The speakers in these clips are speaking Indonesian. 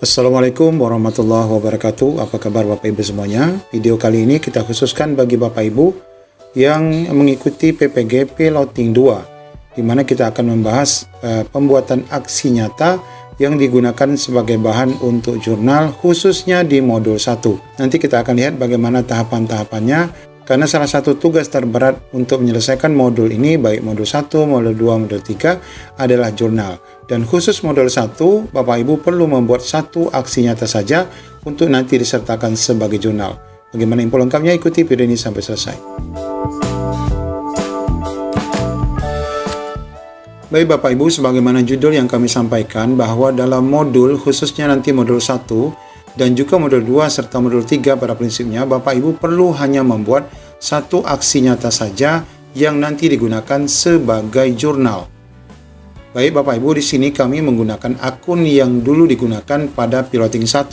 Assalamualaikum warahmatullahi wabarakatuh. Apa kabar Bapak Ibu semuanya? Video kali ini kita khususkan bagi Bapak Ibu yang mengikuti PPGP Loading 2, di mana kita akan membahas pembuatan aksi nyata yang digunakan sebagai bahan untuk jurnal, khususnya di modul 1. Nanti kita akan lihat bagaimana tahapan-tahapannya, karena salah satu tugas terberat untuk menyelesaikan modul ini, baik modul 1, modul 2, modul 3, adalah jurnal. Dan khusus modul 1, Bapak Ibu perlu membuat satu aksi nyata saja untuk nanti disertakan sebagai jurnal. Bagaimana info lengkapnya? Ikuti video ini sampai selesai. Baik Bapak Ibu, sebagaimana judul yang kami sampaikan, bahwa dalam modul, khususnya nanti modul 1, dan juga modul 2 serta modul 3 pada prinsipnya, Bapak Ibu perlu hanya membuat satu aksi nyata saja yang nanti digunakan sebagai jurnal. Baik Bapak Ibu, di sini kami menggunakan akun yang dulu digunakan pada piloting 1,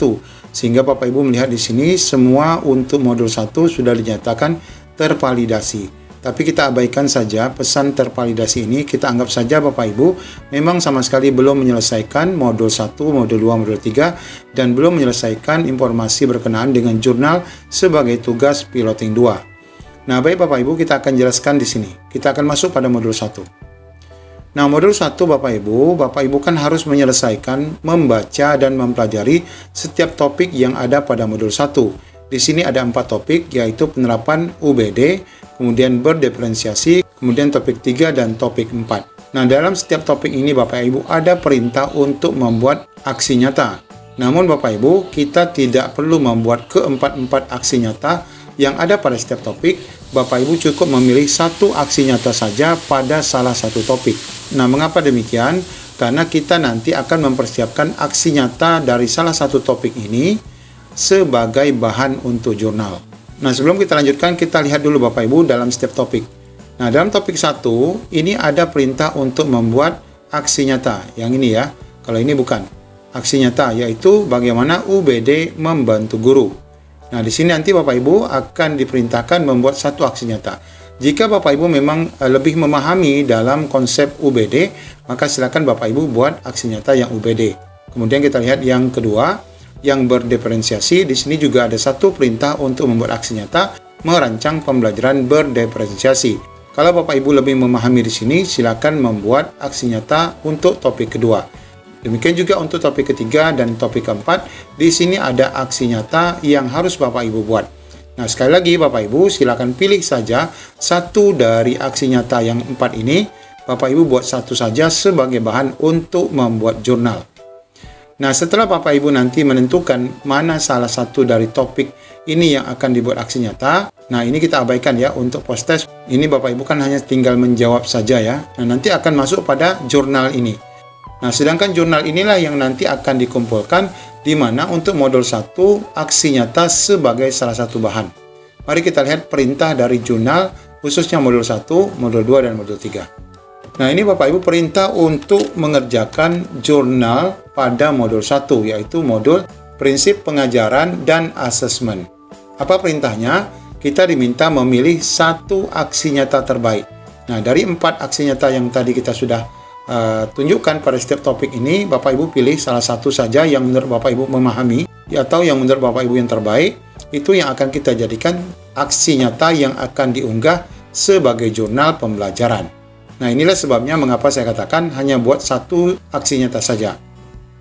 sehingga Bapak Ibu melihat di sini semua untuk modul 1 sudah dinyatakan tervalidasi. Tapi kita abaikan saja pesan tervalidasi ini, kita anggap saja Bapak Ibu memang sama sekali belum menyelesaikan modul 1, modul 2, modul 3, dan belum menyelesaikan informasi berkenaan dengan jurnal sebagai tugas piloting 2. Nah, baik Bapak Ibu, kita akan jelaskan di sini. Kita akan masuk pada modul 1. Nah, modul 1 Bapak Ibu kan harus menyelesaikan, membaca, dan mempelajari setiap topik yang ada pada modul 1. Di sini ada 4 topik, yaitu penerapan UBD, kemudian berdiferensiasi, kemudian topik 3 dan topik 4. Nah, dalam setiap topik ini Bapak Ibu ada perintah untuk membuat aksi nyata. Namun Bapak Ibu, kita tidak perlu membuat keempat-empat aksi nyata yang ada pada setiap topik. Bapak Ibu cukup memilih satu aksi nyata saja pada salah satu topik. Nah, mengapa demikian? Karena kita nanti akan mempersiapkan aksi nyata dari salah satu topik ini sebagai bahan untuk jurnal. Nah, sebelum kita lanjutkan, kita lihat dulu Bapak Ibu dalam setiap topik. Nah, dalam topik 1, ini ada perintah untuk membuat aksi nyata. Yang ini ya, kalau ini bukan. Aksi nyata, yaitu bagaimana UBD membantu guru. Nah, di sini nanti Bapak Ibu akan diperintahkan membuat satu aksi nyata. Jika Bapak Ibu memang lebih memahami dalam konsep UBD, maka silakan Bapak Ibu buat aksi nyata yang UBD. Kemudian kita lihat yang kedua, yang berdiferensiasi. Di sini juga ada satu perintah untuk membuat aksi nyata, merancang pembelajaran berdiferensiasi. Kalau Bapak Ibu lebih memahami di sini, silakan membuat aksi nyata untuk topik kedua. Demikian juga untuk topik ketiga dan topik keempat. Di sini ada aksi nyata yang harus Bapak Ibu buat. Nah, sekali lagi Bapak Ibu silakan pilih saja satu dari aksi nyata yang 4 ini. Bapak Ibu buat satu saja sebagai bahan untuk membuat jurnal. Nah, setelah Bapak Ibu nanti menentukan mana salah satu dari topik ini yang akan dibuat aksi nyata, nah ini kita abaikan ya untuk post test. Ini Bapak Ibu kan hanya tinggal menjawab saja ya. Nah, nanti akan masuk pada jurnal ini. Nah, sedangkan jurnal inilah yang nanti akan dikumpulkan, di mana untuk modul 1 aksi nyata sebagai salah satu bahan. Mari kita lihat perintah dari jurnal, khususnya modul 1, modul 2, dan modul 3. Nah, ini Bapak Ibu perintah untuk mengerjakan jurnal pada modul 1, yaitu modul prinsip pengajaran dan asesmen. Apa perintahnya? Kita diminta memilih satu aksi nyata terbaik. Nah, dari 4 aksi nyata yang tadi kita sudah tunjukkan pada setiap topik ini, Bapak Ibu pilih salah satu saja yang menurut Bapak Ibu memahami, atau yang menurut Bapak Ibu yang terbaik, itu yang akan kita jadikan aksi nyata yang akan diunggah sebagai jurnal pembelajaran. Nah, inilah sebabnya mengapa saya katakan hanya buat satu aksi nyata saja.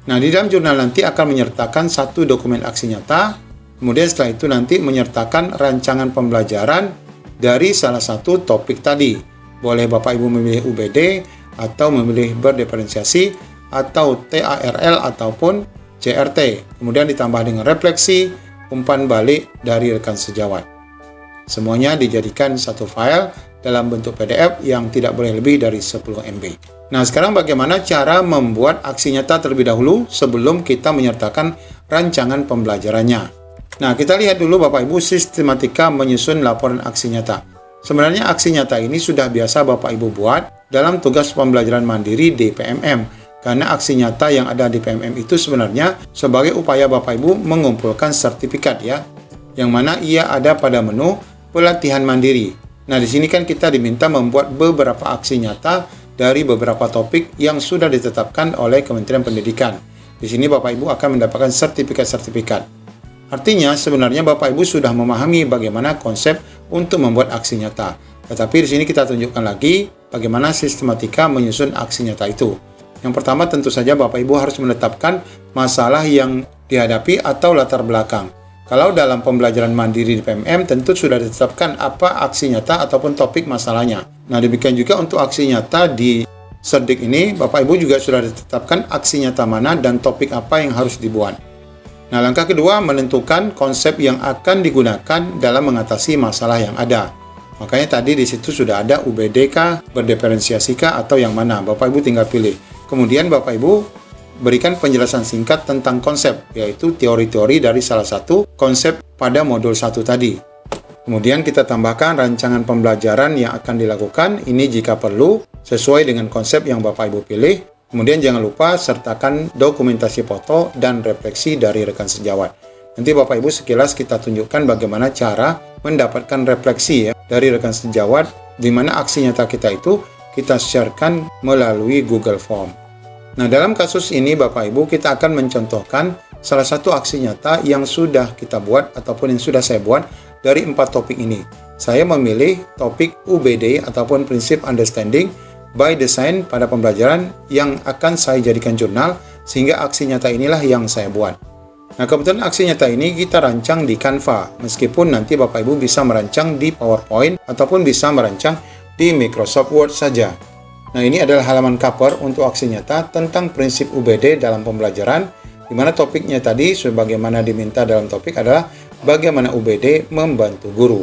Nah, di dalam jurnal nanti akan menyertakan satu dokumen aksi nyata, kemudian setelah itu nanti menyertakan rancangan pembelajaran dari salah satu topik tadi. Boleh Bapak Ibu memilih UBD, atau memilih berdiferensiasi, atau TARL, ataupun CRT. Kemudian ditambah dengan refleksi, umpan balik dari rekan sejawat. Semuanya dijadikan satu file dalam bentuk PDF yang tidak boleh lebih dari 10 MB. Nah, sekarang bagaimana cara membuat aksi nyata terlebih dahulu sebelum kita menyertakan rancangan pembelajarannya. Nah, kita lihat dulu Bapak Ibu sistematika menyusun laporan aksi nyata. Sebenarnya aksi nyata ini sudah biasa Bapak Ibu buat dalam tugas pembelajaran mandiri di PMM. Karena aksi nyata yang ada di PMM itu sebenarnya sebagai upaya Bapak Ibu mengumpulkan sertifikat ya. Yang mana ia ada pada menu pelatihan mandiri. Nah, di sini kan kita diminta membuat beberapa aksi nyata dari beberapa topik yang sudah ditetapkan oleh Kementerian Pendidikan. Di Di sini Bapak Ibu akan mendapatkan sertifikat-sertifikat. Artinya sebenarnya Bapak Ibu sudah memahami bagaimana konsep untuk membuat aksi nyata. Tetapi di sini kita tunjukkan lagi bagaimana sistematika menyusun aksi nyata itu. Yang pertama tentu saja Bapak Ibu harus menetapkan masalah yang dihadapi atau latar belakang. Kalau dalam pembelajaran mandiri di PMM tentu sudah ditetapkan apa aksi nyata ataupun topik masalahnya. Nah, demikian juga untuk aksi nyata di Cerdik ini, Bapak Ibu juga sudah ditetapkan aksi nyata mana dan topik apa yang harus dibuat. Nah, langkah kedua menentukan konsep yang akan digunakan dalam mengatasi masalah yang ada. Makanya tadi di situ sudah ada UBD-kah, berdiferensiasi-kah, atau yang mana. Bapak Ibu tinggal pilih. Kemudian Bapak Ibu berikan penjelasan singkat tentang konsep, yaitu teori-teori dari salah satu konsep pada modul 1 tadi. Kemudian kita tambahkan rancangan pembelajaran yang akan dilakukan, ini jika perlu, sesuai dengan konsep yang Bapak Ibu pilih. Kemudian jangan lupa sertakan dokumentasi foto dan refleksi dari rekan sejawat. Nanti Bapak Ibu sekilas kita tunjukkan bagaimana cara mendapatkan refleksi ya dari rekan sejawat, di mana aksi nyata kita itu kita sharekan melalui Google Form. Nah, dalam kasus ini Bapak Ibu kita akan mencontohkan salah satu aksi nyata yang sudah kita buat ataupun yang sudah saya buat dari 4 topik ini. Saya memilih topik UBD ataupun prinsip understanding by design pada pembelajaran yang akan saya jadikan jurnal, sehingga aksi nyata inilah yang saya buat. Nah, kebetulan aksi nyata ini kita rancang di Canva, meskipun nanti Bapak Ibu bisa merancang di PowerPoint ataupun bisa merancang di Microsoft Word saja. Nah, ini adalah halaman cover untuk aksi nyata tentang prinsip UBD dalam pembelajaran, di mana topiknya tadi sebagaimana diminta dalam topik adalah bagaimana UBD membantu guru.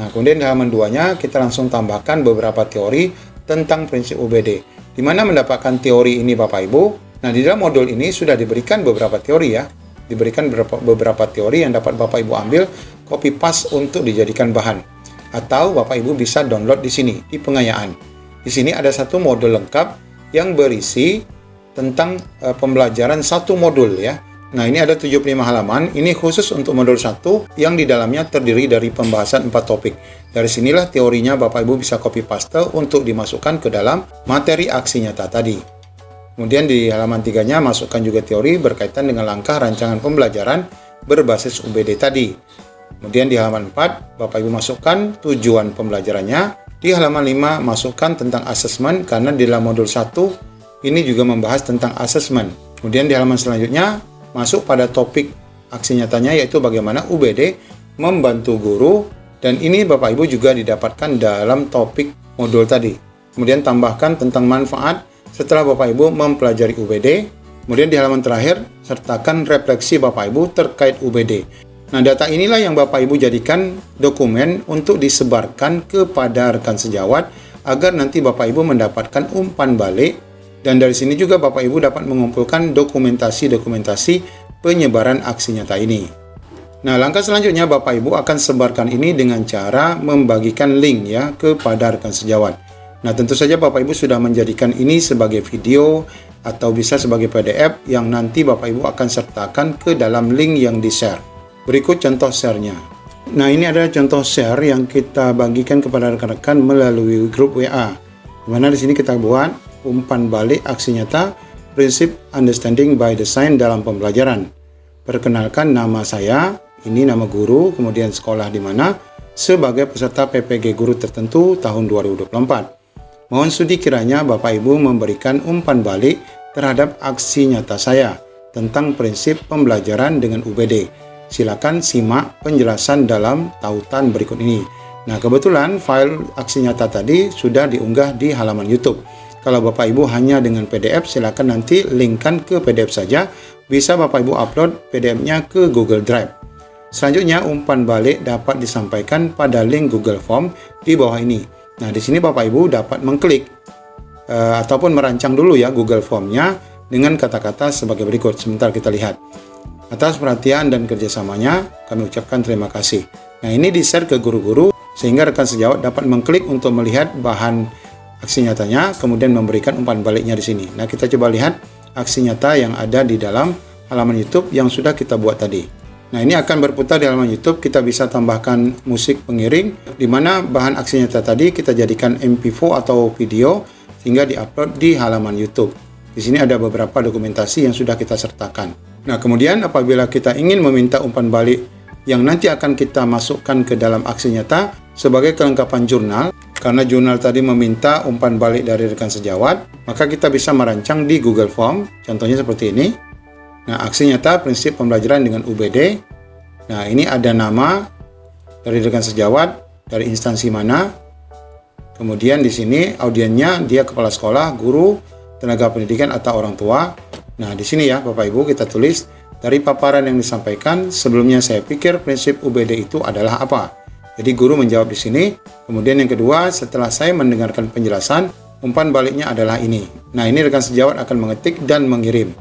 Nah, kemudian di halaman 2-nya kita langsung tambahkan beberapa teori tentang prinsip UBD. Di mana mendapatkan teori ini Bapak Ibu? Nah, di dalam modul ini sudah diberikan beberapa teori ya. Diberikan beberapa teori yang dapat Bapak Ibu ambil, copy paste untuk dijadikan bahan. Atau Bapak Ibu bisa download di sini, di pengayaan. Di sini ada satu modul lengkap yang berisi tentang pembelajaran satu modul ya. Nah, ini ada 75 halaman, ini khusus untuk modul 1 yang di dalamnya terdiri dari pembahasan 4 topik. Dari sinilah teorinya Bapak Ibu bisa copy paste untuk dimasukkan ke dalam materi aksi nyata tadi. Kemudian di halaman 3-nya masukkan juga teori berkaitan dengan langkah rancangan pembelajaran berbasis UBD tadi. Kemudian di halaman 4, Bapak Ibu masukkan tujuan pembelajarannya. Di halaman 5 masukkan tentang asesmen, karena di dalam modul 1 ini juga membahas tentang asesmen. Kemudian di halaman selanjutnya masuk pada topik aksi nyatanya, yaitu bagaimana UBD membantu guru, dan ini Bapak Ibu juga didapatkan dalam topik modul tadi. Kemudian tambahkan tentang manfaat setelah Bapak Ibu mempelajari UBD. Kemudian di halaman terakhir sertakan refleksi Bapak Ibu terkait UBD. Nah, data inilah yang Bapak Ibu jadikan dokumen untuk disebarkan kepada rekan sejawat agar nanti Bapak Ibu mendapatkan umpan balik. Dan dari sini juga Bapak Ibu dapat mengumpulkan dokumentasi-dokumentasi penyebaran aksi nyata ini. Nah, langkah selanjutnya Bapak Ibu akan sebarkan ini dengan cara membagikan link ya kepada rekan sejawat. Nah, tentu saja Bapak Ibu sudah menjadikan ini sebagai video atau bisa sebagai PDF yang nanti Bapak Ibu akan sertakan ke dalam link yang di-share. Berikut contoh share-nya. Nah, ini adalah contoh share yang kita bagikan kepada rekan-rekan melalui grup WA. Di mana di sini kita buat umpan balik aksi nyata prinsip understanding by design dalam pembelajaran. Perkenalkan, nama saya, ini nama guru, kemudian sekolah di mana, sebagai peserta PPG guru tertentu tahun 2024. Mohon studi kiranya Bapak Ibu memberikan umpan balik terhadap aksi nyata saya tentang prinsip pembelajaran dengan UBD. Silakan simak penjelasan dalam tautan berikut ini. Nah, kebetulan file aksi nyata tadi sudah diunggah di halaman YouTube. Kalau Bapak Ibu hanya dengan PDF, silakan nanti linkkan ke PDF saja. Bisa Bapak Ibu upload PDF-nya ke Google Drive. Selanjutnya, umpan balik dapat disampaikan pada link Google Form di bawah ini. Nah, di sini Bapak Ibu dapat mengklik ataupun merancang dulu ya Google Form-nya dengan kata-kata sebagai berikut. Sebentar kita lihat. Atas perhatian dan kerjasamanya, kami ucapkan terima kasih. Nah, ini di-share ke guru-guru sehingga rekan sejawat dapat mengklik untuk melihat bahan aksi nyatanya, kemudian memberikan umpan baliknya di sini. Nah, kita coba lihat aksi nyata yang ada di dalam halaman YouTube yang sudah kita buat tadi. Nah, ini akan berputar di halaman YouTube. Kita bisa tambahkan musik pengiring, di mana bahan aksi nyata tadi kita jadikan MP4 atau video sehingga diupload di halaman YouTube. Di sini ada beberapa dokumentasi yang sudah kita sertakan. Nah, kemudian apabila kita ingin meminta umpan balik yang nanti akan kita masukkan ke dalam aksi nyata sebagai kelengkapan jurnal, karena jurnal tadi meminta umpan balik dari rekan sejawat, maka kita bisa merancang di Google Form, contohnya seperti ini. Nah, aksi nyata prinsip pembelajaran dengan UBD. Nah, ini ada nama dari rekan sejawat, dari instansi mana. Kemudian di sini audiennya dia kepala sekolah, guru, tenaga pendidikan atau orang tua. Nah, di sini ya Bapak Ibu kita tulis dari paparan yang disampaikan sebelumnya saya pikir prinsip UBD itu adalah apa. Jadi guru menjawab di sini. Kemudian yang kedua, setelah saya mendengarkan penjelasan, umpan baliknya adalah ini. Nah, ini rekan sejawat akan mengetik dan mengirim.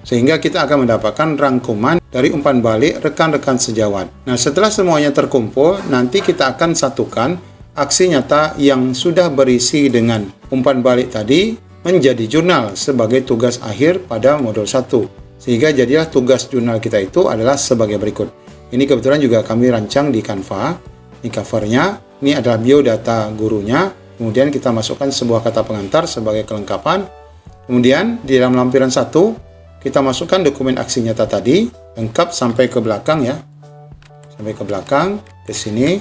Sehingga kita akan mendapatkan rangkuman dari umpan balik rekan-rekan sejawat. Nah, setelah semuanya terkumpul, nanti kita akan satukan aksi nyata yang sudah berisi dengan umpan balik tadi menjadi jurnal sebagai tugas akhir pada modul 1. Sehingga jadilah tugas jurnal kita itu adalah sebagai berikut. Ini kebetulan juga kami rancang di Canva. Ini covernya, ini adalah biodata gurunya. Kemudian kita masukkan sebuah kata pengantar sebagai kelengkapan. Kemudian di dalam lampiran 1, kita masukkan dokumen aksi nyata tadi, lengkap sampai ke belakang ya. Sampai ke belakang, ke sini.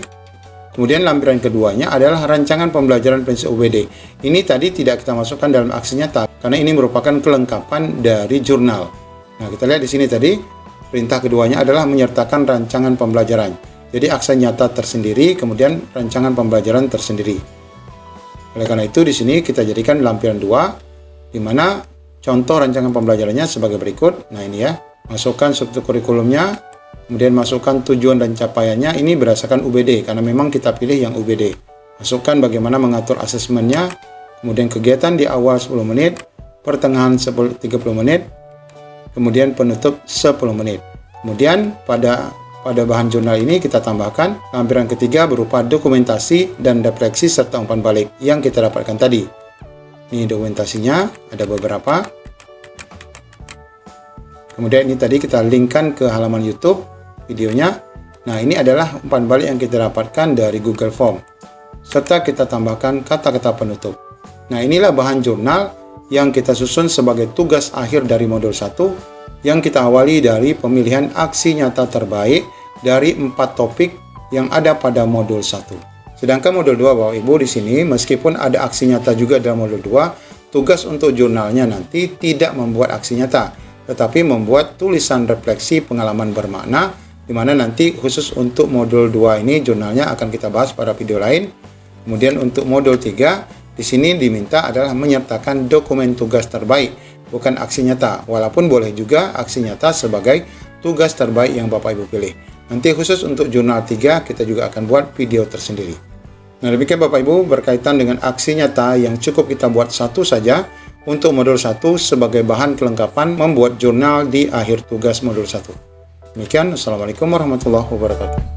Kemudian lampiran keduanya adalah rancangan pembelajaran prinsip UBD. Ini tadi tidak kita masukkan dalam aksi nyata, karena ini merupakan kelengkapan dari jurnal. Nah, kita lihat di sini tadi, perintah keduanya adalah menyertakan rancangan pembelajaran. Jadi aksi nyata tersendiri, kemudian rancangan pembelajaran tersendiri. Oleh karena itu, di sini kita jadikan lampiran 2, di mana contoh rancangan pembelajarannya sebagai berikut. Nah, ini ya, masukkan struktur kurikulumnya. Kemudian masukkan tujuan dan capaiannya, ini berdasarkan UBD, karena memang kita pilih yang UBD. Masukkan bagaimana mengatur asesmennya, kemudian kegiatan di awal 10 menit, pertengahan 30 menit, kemudian penutup 10 menit. Kemudian pada bahan jurnal ini kita tambahkan lampiran ketiga berupa dokumentasi dan refleksi serta umpan balik yang kita dapatkan tadi. Ini dokumentasinya, ada beberapa. Kemudian ini tadi kita linkkan ke halaman YouTube videonya. Nah, ini adalah umpan balik yang kita dapatkan dari Google Form. Serta kita tambahkan kata-kata penutup. Nah, inilah bahan jurnal yang kita susun sebagai tugas akhir dari modul 1 yang kita awali dari pemilihan aksi nyata terbaik dari 4 topik yang ada pada modul 1. Sedangkan modul 2 Bapak Ibu di sini meskipun ada aksi nyata juga dalam modul 2, tugas untuk jurnalnya nanti tidak membuat aksi nyata, tetapi membuat tulisan refleksi pengalaman bermakna, di mana nanti khusus untuk modul 2 ini jurnalnya akan kita bahas pada video lain. Kemudian untuk modul 3 di sini diminta adalah menyertakan dokumen tugas terbaik, bukan aksi nyata, walaupun boleh juga aksi nyata sebagai tugas terbaik yang Bapak Ibu pilih. Nanti khusus untuk jurnal 3 kita juga akan buat video tersendiri. Nah, demikian Bapak Ibu berkaitan dengan aksi nyata yang cukup kita buat satu saja untuk modul 1 sebagai bahan kelengkapan membuat jurnal di akhir tugas modul 1. Demikian, Assalamualaikum warahmatullahi wabarakatuh.